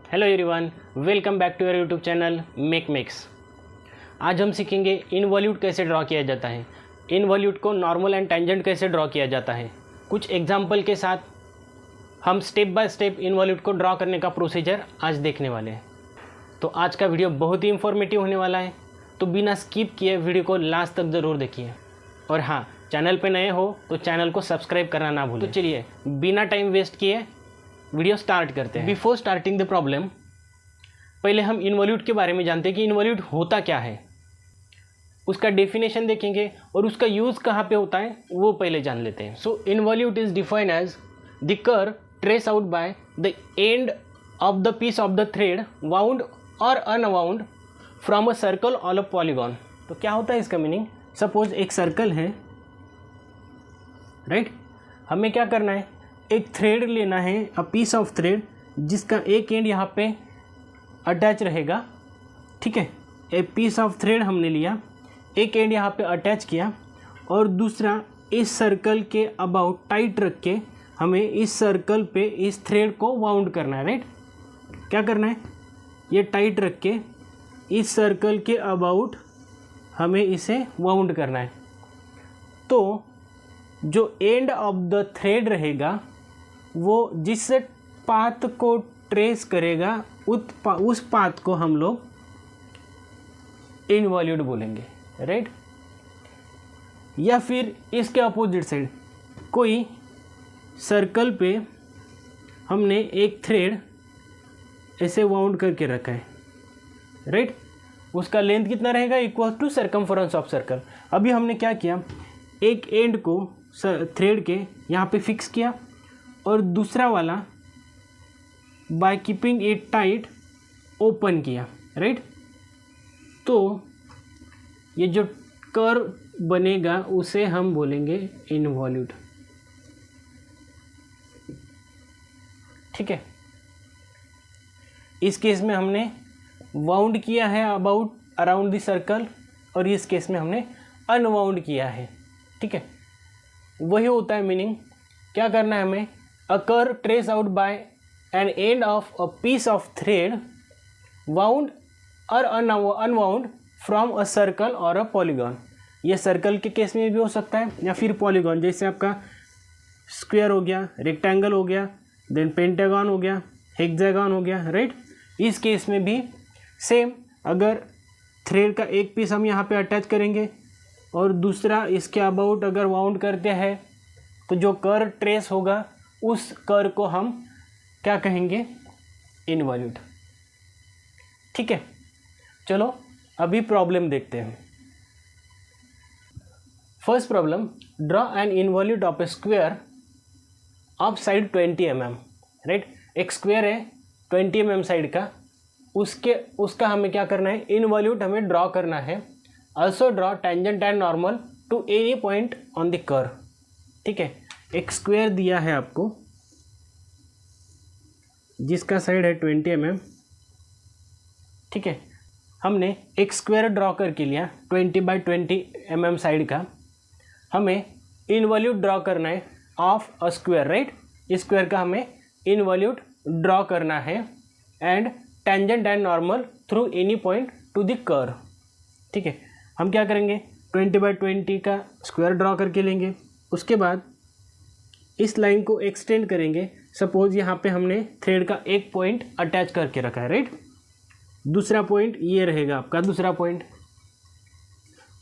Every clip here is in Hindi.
Hello everyone, welcome back to your YouTube channel make makes. आज हम सीखेंगे इनवॉल्यूट कैसे ड्रॉ किया जाता है, इनवॉल्यूट को नॉर्मल एंड टेंजेंट कैसे ड्रॉ किया जाता है। कुछ एग्जांपल के साथ हम स्टेप बाय स्टेप इनवॉल्यूट को ड्रॉ करने का प्रोसीजर आज देखने वाले हैं। तो आज का वीडियो बहुत ही इंफॉर्मेटिव होने वाला है, तो बिना स्किप किए वीडियो को लास्ट तक ज़रूर देखिए। और हाँ, चैनल पर नए हो तो चैनल को सब्सक्राइब करना ना भूलें। तो चलिए बिना टाइम वेस्ट किए वीडियो स्टार्ट करते हैं। बिफोर स्टार्टिंग द प्रॉब्लम, पहले हम इनवॉल्यूट के बारे में जानते हैं कि इनवॉल्यूट होता क्या है, उसका डेफिनेशन देखेंगे और उसका यूज़ कहाँ पे होता है वो पहले जान लेते हैं। So involute is defined as the curve trace out by the end of the piece of the thread wound और अनवाउंड फ्रॉम अ सर्कल और अ पॉलीगॉन। तो क्या होता है इसका मीनिंग? सपोज एक सर्कल है, राइट। हमें क्या करना है, एक थ्रेड लेना है, अ पीस ऑफ थ्रेड जिसका एक एंड यहाँ पे अटैच रहेगा, ठीक है। एक पीस ऑफ थ्रेड हमने लिया, एक एंड यहाँ पे अटैच किया और दूसरा इस सर्कल के अबाउट टाइट रख के हमें इस सर्कल पे इस थ्रेड को वाउंड करना है, राइट। क्या करना है, ये टाइट रख के इस सर्कल के अबाउट हमें इसे वाउंड करना है। तो जो एंड ऑफ द थ्रेड रहेगा वो जिस पाथ को ट्रेस करेगा उस पाथ को हम लोग इनवॉल्यूट बोलेंगे, राइट। या फिर इसके अपोजिट साइड, कोई सर्कल पे हमने एक थ्रेड ऐसे वाउंड करके रखा है, राइट। उसका लेंथ कितना रहेगा? Equal to circumference of circle. अभी हमने क्या किया, एक एंड को थ्रेड के यहाँ पे फिक्स किया और दूसरा वाला by keeping it tight open किया, राइट। तो ये जो कर्व बनेगा उसे हम बोलेंगे इनवॉल्यूट, ठीक है। इस केस में हमने वाउंड किया है अबाउट अराउंड द सर्कल और इस केस में हमने अनवाउंड किया है, ठीक है। वही होता है मीनिंग। क्या करना है हमें, a curve trace out by an end of a piece of thread wound और अनवाउंड फ्रॉम अ सर्कल और अ पॉलीगॉन। ये सर्कल के केस में भी हो सकता है या फिर पॉलीगॉन, जैसे आपका स्क्वायर हो गया, रेक्टेंगल हो गया, देन पेंटागन हो गया, हेक्सागन हो गया, राइट। इस केस में भी सेम, अगर थ्रेड का एक पीस हम यहाँ पे अटैच करेंगे और दूसरा इसके अबाउट अगर वाउंड करते हैं तो जो कर्व ट्रेस होगा उस कर्व को हम क्या कहेंगे, इनवॉल्यूट, ठीक है। चलो अभी प्रॉब्लम देखते हैं। First problem, draw an involute of A square of side 20 mm, right. एक स्क्वायर है 20 mm साइड का, उसका हमें क्या करना है, इनवॉल्यूट हमें ड्रॉ करना है। Also draw tangent and normal to any point on the curve, ठीक है। एक स्क्वायर दिया है आपको जिसका साइड है 20 mm, ठीक है। हमने एक स्क्वायर ड्रॉ करके लिया 20 बाई 20 mm साइड का। हमें इनवॉल्यूट ड्रॉ करना है ऑफ अ स्क्वायर, राइट। इस स्क्वायर का हमें इनवॉल्यूट ड्रॉ करना है and tangent and normal through any point to the curve, ठीक है। हम क्या करेंगे, 20 बाई 20 का स्क्वायर ड्रॉ करके लेंगे। उसके बाद इस लाइन को एक्सटेंड करेंगे। सपोज यहाँ पे हमने थ्रेड का एक पॉइंट अटैच करके रखा है, राइट। दूसरा पॉइंट ये रहेगा आपका दूसरा पॉइंट।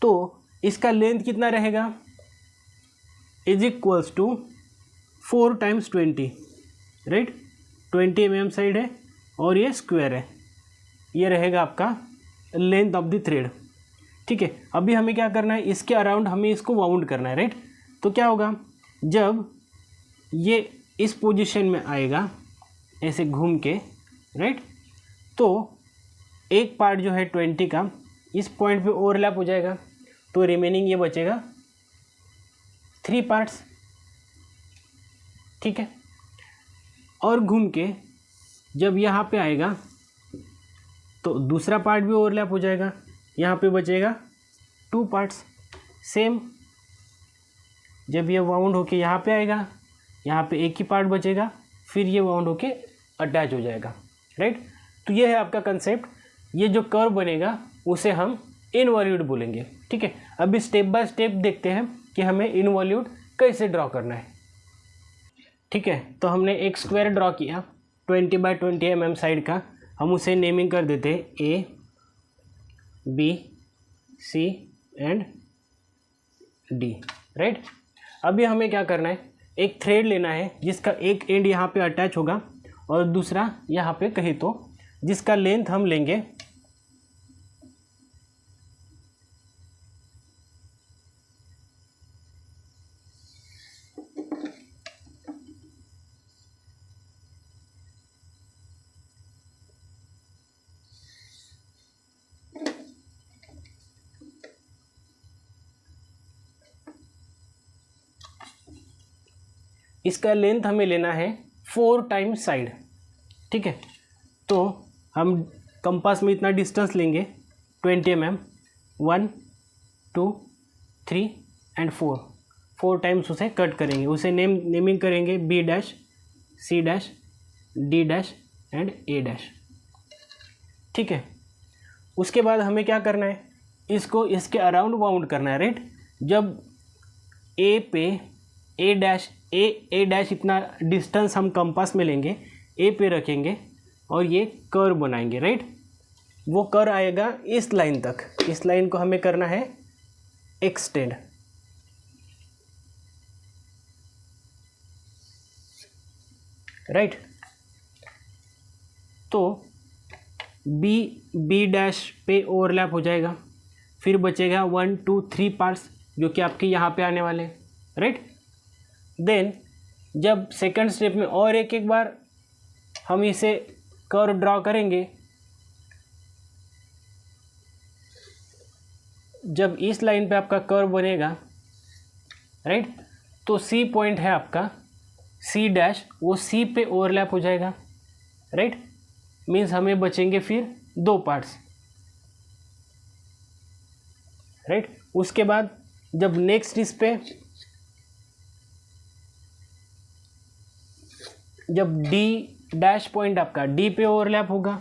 तो इसका लेंथ कितना रहेगा, is equals to 4 × 20, right. 20 mm side है और ये स्क्वायर है, ये रहेगा आपका लेंथ ऑफ द थ्रेड, ठीक है। अभी हमें क्या करना है, इसके अराउंड हमें इसको वाउंड करना है, राइट। तो क्या होगा, जब ये इस पोजीशन में आएगा ऐसे घूम के, राइट, तो एक पार्ट जो है 20 का इस पॉइंट पे ओवरलैप हो जाएगा, तो रिमेनिंग ये बचेगा 3 पार्ट्स, ठीक है। और घूम के जब यहाँ पे आएगा तो दूसरा पार्ट भी ओवरलैप हो जाएगा, यहाँ पे बचेगा 2 पार्ट्स। सेम जब ये वाउंड होके यहाँ पे आएगा, यहाँ पे एक ही पार्ट बचेगा, फिर ये वाउंड होके अटैच हो जाएगा, राइट। तो ये है आपका कंसेप्ट। ये जो कर्व बनेगा उसे हम इनवॉल्यूट बोलेंगे। ठीक है, अभी स्टेप बाय स्टेप देखते हैं कि हमें इनवॉल्यूट कैसे ड्रॉ करना है। ठीक है, तो हमने एक स्क्वायर ड्रॉ किया 20 बाय 20 mm साइड का। हम उसे नेमिंग कर देते हैं A, B, C and D, right. अभी हमें क्या करना है, एक थ्रेड लेना है जिसका एक एंड यहाँ पे अटैच होगा और दूसरा यहाँ पे कहीं तो, जिसका लेंथ हम लेंगे इसका लेंथ हमें लेना है 4 टाइम्स साइड। ठीक है, तो हम कंपास में इतना डिस्टेंस लेंगे 20 mm, 1, 2, 3 एंड 4 टाइम्स उसे कट करेंगे। उसे नेमिंग करेंगे B dash, C dash, D dash and A dash. ठीक है, उसके बाद हमें क्या करना है, इसको इसके अराउंड बाउंड करना है, राइट। जब A पे A डैश इतना डिस्टेंस हम कंपास में लेंगे, A पे रखेंगे और ये कर्व बनाएंगे, राइट। वो कर्व आएगा इस लाइन तक। इस लाइन को हमें करना है एक्सटेंड, राइट। तो B डैश पे ओवरलैप हो जाएगा, फिर बचेगा 1, 2, 3 पार्ट्स जो कि आपके यहाँ पे आने वाले हैं, राइट। देन जब सेकंड स्टेप में और एक बार हम इसे कर्व ड्रॉ करेंगे, जब इस लाइन पे आपका कर्व बनेगा, राइट, तो C पॉइंट है आपका C डैश, वो C पे ओवरलैप हो जाएगा, राइट। मीन्स हमें बचेंगे फिर 2 पार्ट्स, राइट। उसके बाद जब नेक्स्ट इस पे, जब D डैश पॉइंट आपका D पे ओवरलैप होगा,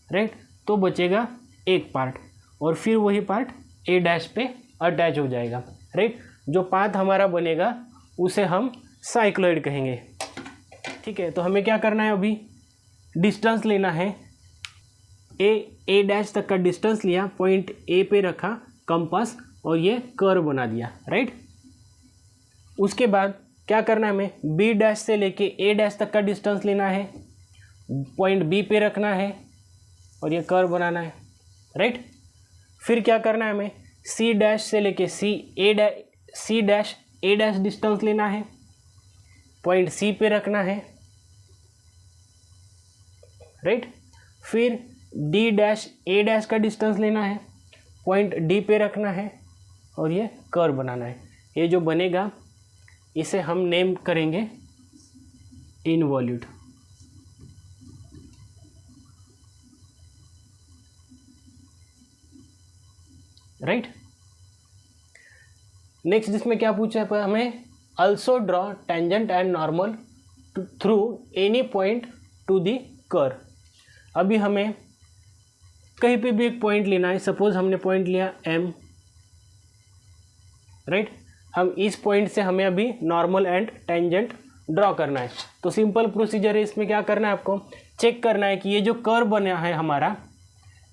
राइट, तो बचेगा एक पार्ट और फिर वही पार्ट A डैश पे अटैच हो जाएगा, राइट। जो पाथ हमारा बनेगा उसे हम साइक्लॉइड कहेंगे। ठीक है, तो हमें क्या करना है, अभी डिस्टेंस लेना है। A डैश तक का डिस्टेंस लिया, पॉइंट A पे रखा कंपास और ये कर्व बना दिया, राइट। उसके बाद क्या करना है, हमें B डैश से लेके A डैश तक का डिस्टेंस लेना है, पॉइंट B पे रखना है और ये कर्व बनाना है, राइट। फिर क्या करना है, हमें C डैश से लेके C dash A dash distance लेना है, पॉइंट C पे रखना है, राइट। फिर D डैश A डैश का डिस्टेंस लेना है, पॉइंट D पे रखना है और ये कर्व बनाना है। ये जो बनेगा इसे हम नेम करेंगे इनवॉल्यूट, राइट। नेक्स्ट इसमें क्या पूछा है हमें, also draw tangent and normal through any point to the curve. अभी हमें कहीं पे भी एक पॉइंट लेना है। सपोज हमने पॉइंट लिया M, राइट। हम इस पॉइंट से हमें अभी नॉर्मल एंड टेंजेंट ड्रॉ करना है। तो सिंपल प्रोसीजर है, इसमें क्या करना है, आपको चेक करना है कि ये जो कर्व बना है हमारा,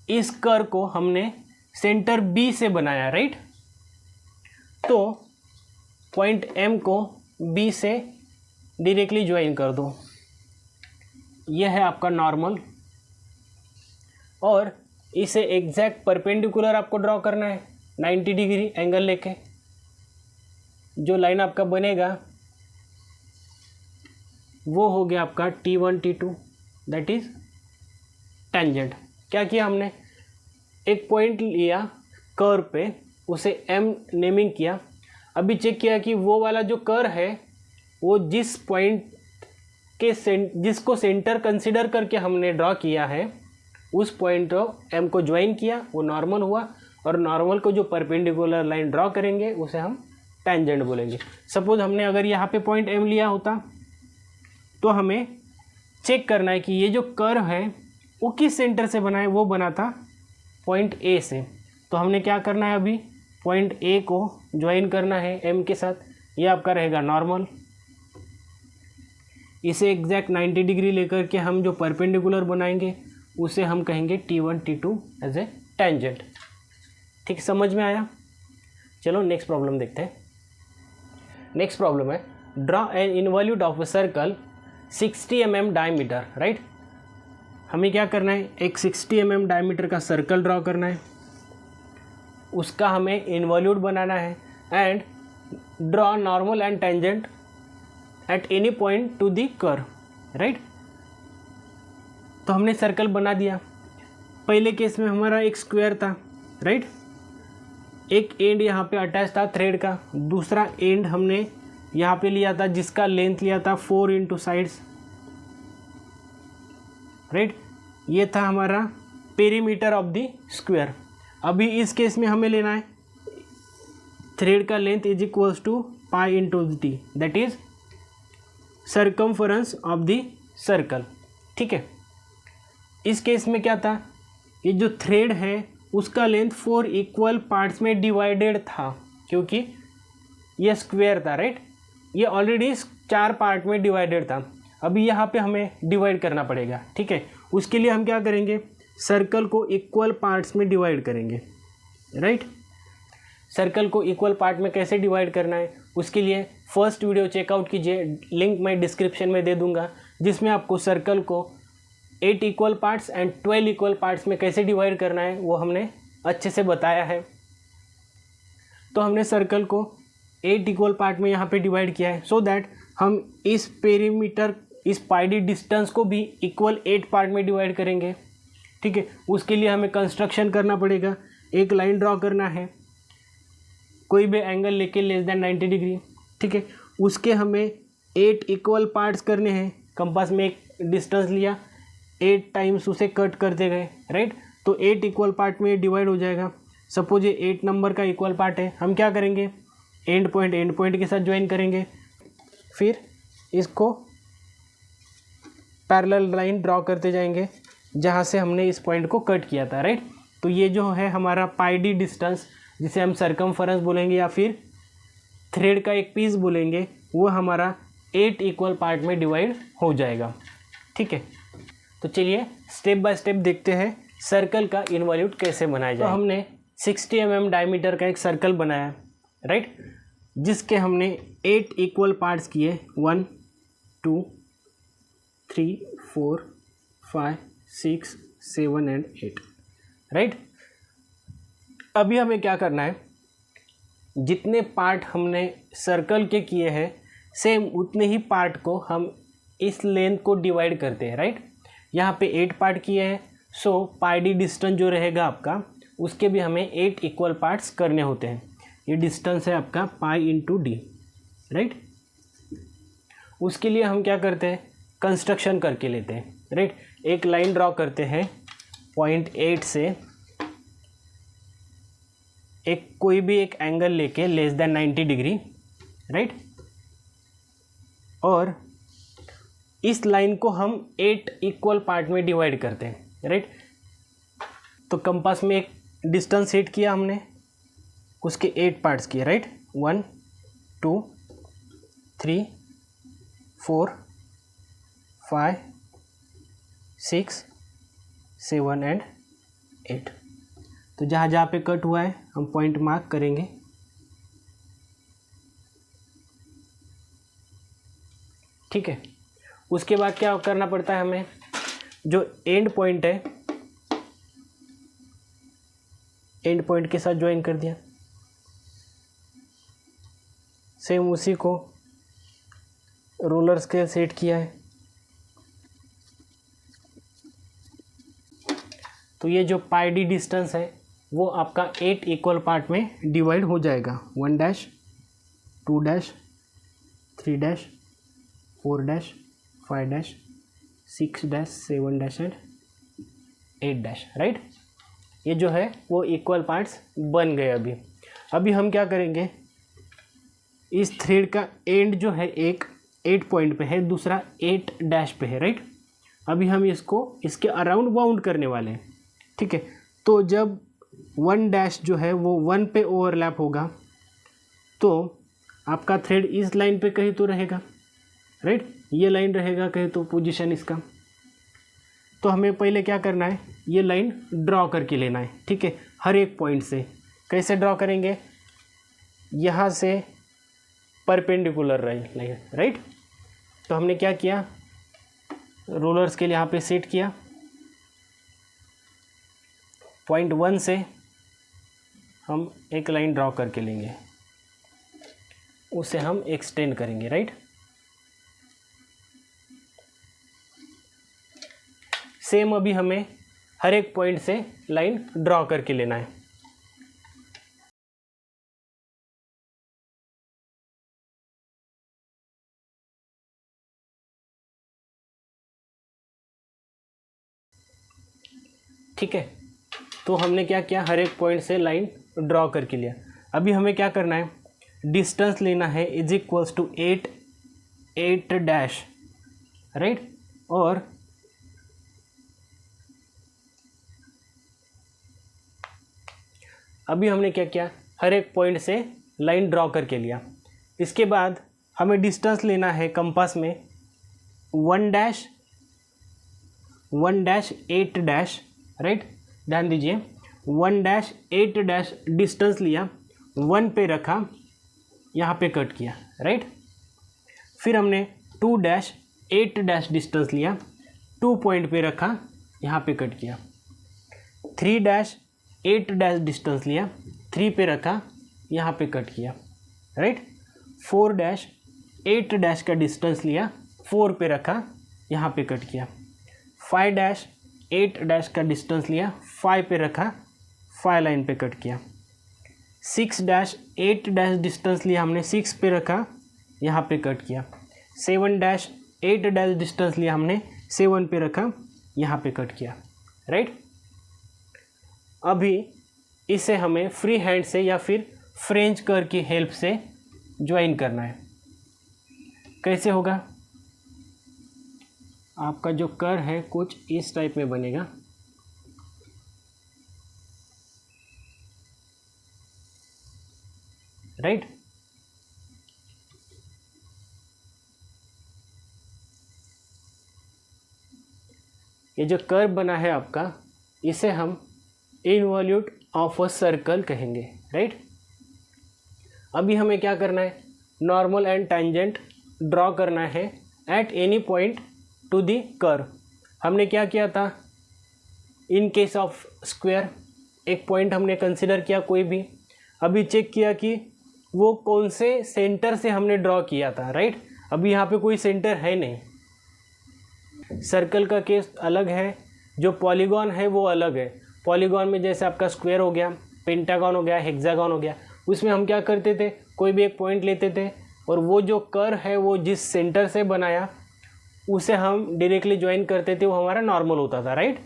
इस कर्व को हमने सेंटर B से बनाया, राइट। तो पॉइंट M को B से डायरेक्टली ज्वाइन कर दो, यह है आपका नॉर्मल। और इसे एग्जैक्ट परपेंडिकुलर आपको ड्रॉ करना है 90 डिग्री एंगल लेके। जो लाइन आपका बनेगा वो हो गया आपका T1 T2, that is tangent. क्या किया हमने, एक पॉइंट लिया कर्व पे, उसे M नेमिंग किया। अभी चेक किया कि वो वाला जो कर्व है वो जिस पॉइंट के जिसको सेंटर कंसीडर करके हमने ड्रॉ किया है, उस पॉइंट को M को ज्वाइन किया, वो नॉर्मल हुआ। और नॉर्मल को जो परपेंडिकुलर लाइन ड्रॉ करेंगे उसे हम टेंजेंट बोलेंगे। सपोज हमने अगर यहाँ पे पॉइंट M लिया होता तो हमें चेक करना है कि ये जो कर्व है वो किस सेंटर से बना है, वो बना था पॉइंट ए से। तो हमने क्या करना है, अभी पॉइंट ए को ज्वाइन करना है एम के साथ। ये आपका रहेगा नॉर्मल। इसे एग्जैक्ट 90 डिग्री लेकर के हम जो परपेंडिकुलर बनाएंगे उसे हम कहेंगे T1 T2 as a tangent. ठीक, समझ में आया? चलो नेक्स्ट प्रॉब्लम देखते हैं। नेक्स्ट प्रॉब्लम है, draw an involute of a circle 60 mm diameter. Right, हमें क्या करना है, एक 60 mm डायमीटर का सर्कल ड्रॉ करना है, उसका हमें इनवॉल्यूट बनाना है and draw normal and tangent at any point to the curve. Right, तो हमने सर्कल बना दिया। पहले केस में हमारा एक स्क्वायर था। राइट, एक एंड यहाँ पे अटैच था थ्रेड का, दूसरा एंड हमने यहाँ पे लिया था जिसका लेंथ लिया था 4 इंटू साइड्स। राइट, ये था हमारा पेरीमीटर ऑफ द स्क्वायर। अभी इस केस में हमें लेना है थ्रेड का length is equals to pi into T, that is circumference of the circle. ठीक है, इस केस में क्या था, ये जो थ्रेड है उसका लेंथ 4 इक्वल पार्ट्स में डिवाइडेड था, क्योंकि ये स्क्वायर था। राइट, ये ऑलरेडी 4 पार्ट में डिवाइडेड था। अभी यहाँ पे हमें डिवाइड करना पड़ेगा। ठीक है, उसके लिए हम क्या करेंगे, सर्कल को इक्वल पार्ट्स में डिवाइड करेंगे। राइट, सर्कल को इक्वल पार्ट में कैसे डिवाइड करना है, उसके लिए फर्स्ट वीडियो चेकआउट कीजिए, लिंक मैं डिस्क्रिप्शन में दे दूंगा, जिसमें आपको सर्कल को 8 equal parts and 12 equal parts में कैसे डिवाइड करना है वो हमने अच्छे से बताया है। तो हमने सर्कल को 8 इक्वल पार्ट में यहाँ पे डिवाइड किया है, सो दैट हम इस पेरीमीटर, इस पाई डिस्टेंस को भी इक्वल 8 पार्ट में डिवाइड करेंगे। ठीक है, उसके लिए हमें कंस्ट्रक्शन करना पड़ेगा। एक लाइन ड्रॉ करना है, कोई भी एंगल लेके लेस देन 90 डिग्री। ठीक है, उसके हमें 8 इक्वल पार्ट्स करने हैं। कंपास में एक डिस्टेंस लिया, 8 टाइम्स उसे कट करते गए। राइट, तो 8 इक्वल पार्ट में डिवाइड हो जाएगा। सपोज ये 8 नंबर का इक्वल पार्ट है, हम क्या करेंगे, एंड पॉइंट के साथ ज्वाइन करेंगे, फिर इसको पैरेलल लाइन ड्रॉ करते जाएंगे जहाँ से हमने इस पॉइंट को कट किया था। राइट, तो ये जो है हमारा पाई डी डिस्टेंस, जिसे हम सर्कमफरेंस बोलेंगे या फिर थ्रेड का एक पीस बोलेंगे, वो हमारा 8 इक्वल पार्ट में डिवाइड हो जाएगा। ठीक है, तो चलिए स्टेप बाय स्टेप देखते हैं सर्कल का इनवॉल्यूट कैसे बनाया जाए। तो हमने 60 mm डायमीटर का एक सर्कल बनाया। राइट, जिसके हमने 8 इक्वल पार्ट्स किए, 1 2 3 4 5 6 7 एंड 8। राइट, अभी हमें क्या करना है, जितने पार्ट हमने सर्कल के किए हैं सेम उतने ही पार्ट को हम इस लेंथ को डिवाइड करते हैं। राइट, यहाँ पे 8 पार्ट किए हैं, सो पाई डी डिस्टेंस जो रहेगा आपका, उसके भी हमें 8 इक्वल पार्ट्स करने होते हैं। ये डिस्टेंस है आपका पाई इंटू डी। राइट, उसके लिए हम क्या करते हैं, कंस्ट्रक्शन करके लेते हैं। राइट, एक लाइन ड्रॉ करते हैं पॉइंट 8 से, एक कोई भी एक एंगल लेके लेस देन 90 डिग्री। राइट, और इस लाइन को हम 8 इक्वल पार्ट में डिवाइड करते हैं। राइट, तो कंपास में एक डिस्टेंस सेट किया हमने, उसके 8 पार्ट्स किए। Right, 1 2 3 4 5 6 7 and 8। तो जहाँ जहाँ पे कट हुआ है हम पॉइंट मार्क करेंगे। ठीक है, उसके बाद क्या करना पड़ता है हमें, जो एंड पॉइंट है, एंड पॉइंट के साथ ज्वाइन कर दिया। सेम उसी को रोलर स्केल सेट किया है। तो ये जो पाई डी डिस्टेंस है वो आपका 8 इक्वल पार्ट में डिवाइड हो जाएगा। 1 dash 2 dash 3 dash 4 dash 5 dash 6 dash 7 dash and 8 dash. Right, ये जो है वो इक्वल पार्ट्स बन गए। अभी हम क्या करेंगे, इस थ्रेड का एंड जो है एक 8 पॉइंट पे है, दूसरा 8 डैश पे है। राइट, अभी हम इसको इसके अराउंड बाउंड करने वाले हैं, ठीक है। तो जब 1 डैश जो है वो 1 पे ओवरलैप होगा तो आपका थ्रेड इस लाइन पे कहीं तो रहेगा, राइट, ये लाइन रहेगा कहीं तो पोजीशन इसका। तो हमें पहले क्या करना है, ये लाइन ड्रॉ करके लेना है, ठीक है, हर एक पॉइंट से। कैसे ड्रॉ करेंगे, यहाँ से परपेंडिकुलर लाइन, राइट। तो हमने क्या किया, रोलर्स के लिए यहाँ पे सेट किया, पॉइंट 1 से हम एक लाइन ड्रॉ करके लेंगे, उसे हम एक्सटेंड करेंगे, राइट। सेम अभी हमें हर एक पॉइंट से लाइन ड्रॉ करके लेना है। ठीक है, तो हमने क्या किया, हर एक पॉइंट से लाइन ड्रॉ करके लिया। अभी हमें क्या करना है, डिस्टेंस लेना है is equals to 8 dash, right. और अभी हमने क्या किया, हर एक पॉइंट से लाइन ड्रॉ करके लिया। इसके बाद हमें डिस्टेंस लेना है कंपास में 1 डैश 8 डैश, राइट। ध्यान दीजिए, 1 डैश 8 डैश डिस्टेंस लिया, 1 पे रखा, यहाँ पे कट किया, राइट। फिर हमने 2 डैश 8 डैश डिस्टेंस लिया, 2 पॉइंट पे रखा, यहाँ पे कट किया। 3 डैश 8 डैश डिस्टेंस लिया, 3 पे रखा, यहाँ पे कट किया, राइट। 4 डैश 8 डैश का डिस्टेंस लिया, 4 पे रखा, यहाँ पे कट किया। 5 डैश 8 डैश का डिस्टेंस लिया, 5 पे रखा, 5 लाइन पे कट किया। 6 डैश 8 डैश डिस्टेंस लिया हमने, 6 पे रखा, यहाँ पे कट किया। 7 डैश 8 डैश डिस्टेंस लिया हमने, 7 पे रखा, यहाँ पे कट किया, राइट। अभी इसे हमें फ्री हैंड से या फिर फ्रेंच कर्व की हेल्प से ज्वाइन करना है। कैसे होगा, आपका जो कर्व है कुछ इस टाइप में बनेगा, राइट। ये जो कर्व बना है आपका, इसे हम इनवॉल्यूट ऑफ अ सर्कल कहेंगे, राइट। अभी हमें क्या करना है, नॉर्मल एंड टेंजेंट ड्रॉ करना है at any point to the curve. हमने क्या किया था, इन केस ऑफ स्क्वायर एक पॉइंट हमने कंसिडर किया कोई भी, अभी चेक किया कि वो कौन से सेंटर से हमने ड्रॉ किया था, राइट। अभी यहाँ पे कोई सेंटर है नहीं। सर्कल का केस अलग है, जो पॉलीगॉन है वो अलग है। पॉलीगॉन में जैसे आपका स्क्वायर हो गया, पेंटागन हो गया, हेक्सागन हो गया, उसमें हम क्या करते थे, कोई भी एक पॉइंट लेते थे और वो जो कर्व है वो जिस सेंटर से बनाया उसे हम डायरेक्टली ज्वाइन करते थे, वो हमारा नॉर्मल होता था, राइट।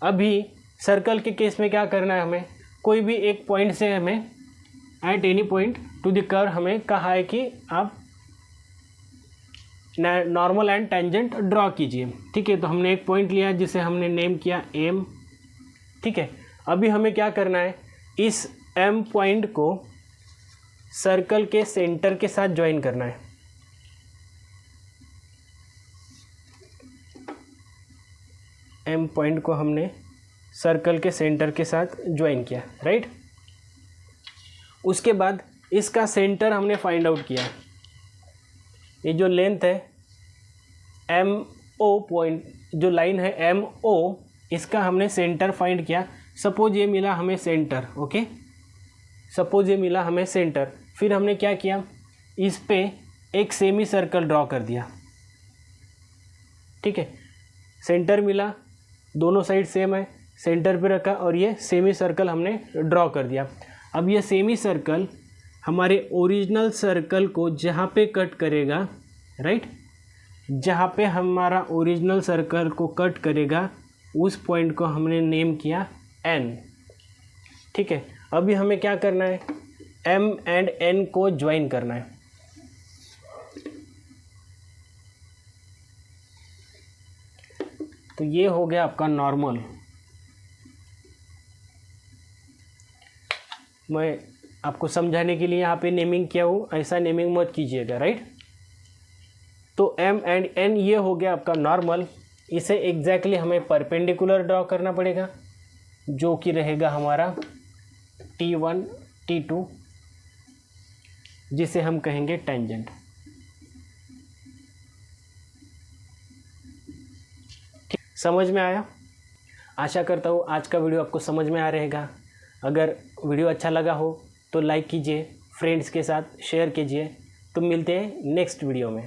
अभी सर्कल के केस में क्या करना है, हमें कोई भी एक पॉइंट से हमें eight any point to the curve हमें कहा है कि आप नॉर्मल एंड टेंजेंट ड्रॉ कीजिए, ठीक है। तो हमने एक पॉइंट लिया जिसे हमने नेम किया एम, ठीक है। अभी हमें क्या करना है, इस एम पॉइंट को सर्कल के सेंटर के साथ ज्वाइन करना है। एम पॉइंट को हमने सर्कल के सेंटर के साथ ज्वाइन किया, राइट। उसके बाद इसका सेंटर हमने फाइंड आउट किया। ये जो लेंथ है एम ओ पॉइंट, जो लाइन है एम ओ, इसका हमने सेंटर फाइंड किया। सपोज ये मिला हमें सेंटर, ओके, सपोज ये मिला हमें सेंटर। फिर हमने क्या किया, इस पे एक सेमी सर्कल ड्रॉ कर दिया, ठीक है। सेंटर मिला, दोनों साइड सेम है, सेंटर पे रखा और ये सेमी सर्कल हमने ड्रॉ कर दिया। अब ये सेमी सर्कल हमारे ओरिजिनल सर्कल को जहाँ पे कट करेगा, राइट, जहाँ पे हमारा ओरिजिनल सर्कल को कट करेगा उस पॉइंट को हमने नेम किया एन, ठीक है। अभी हमें क्या करना है, एम एंड एन को ज्वाइन करना है। तो ये हो गया आपका नॉर्मल। मैं आपको समझाने के लिए यहाँ पे नेमिंग किया हूँ, ऐसा नेमिंग मत कीजिएगा, राइट। तो एम एंड एन ये हो गया आपका नॉर्मल। इसे एग्जैक्टली हमें परपेंडिकुलर ड्रॉ करना पड़ेगा, जो कि रहेगा हमारा T1 T2, जिसे हम कहेंगे टेंजेंट। समझ में आया? आशा करता हूँ आज का वीडियो आपको समझ में आ रहेगा। अगर वीडियो अच्छा लगा हो तो लाइक कीजिए, फ्रेंड्स के साथ शेयर कीजिए। तो मिलते हैं नेक्स्ट वीडियो में।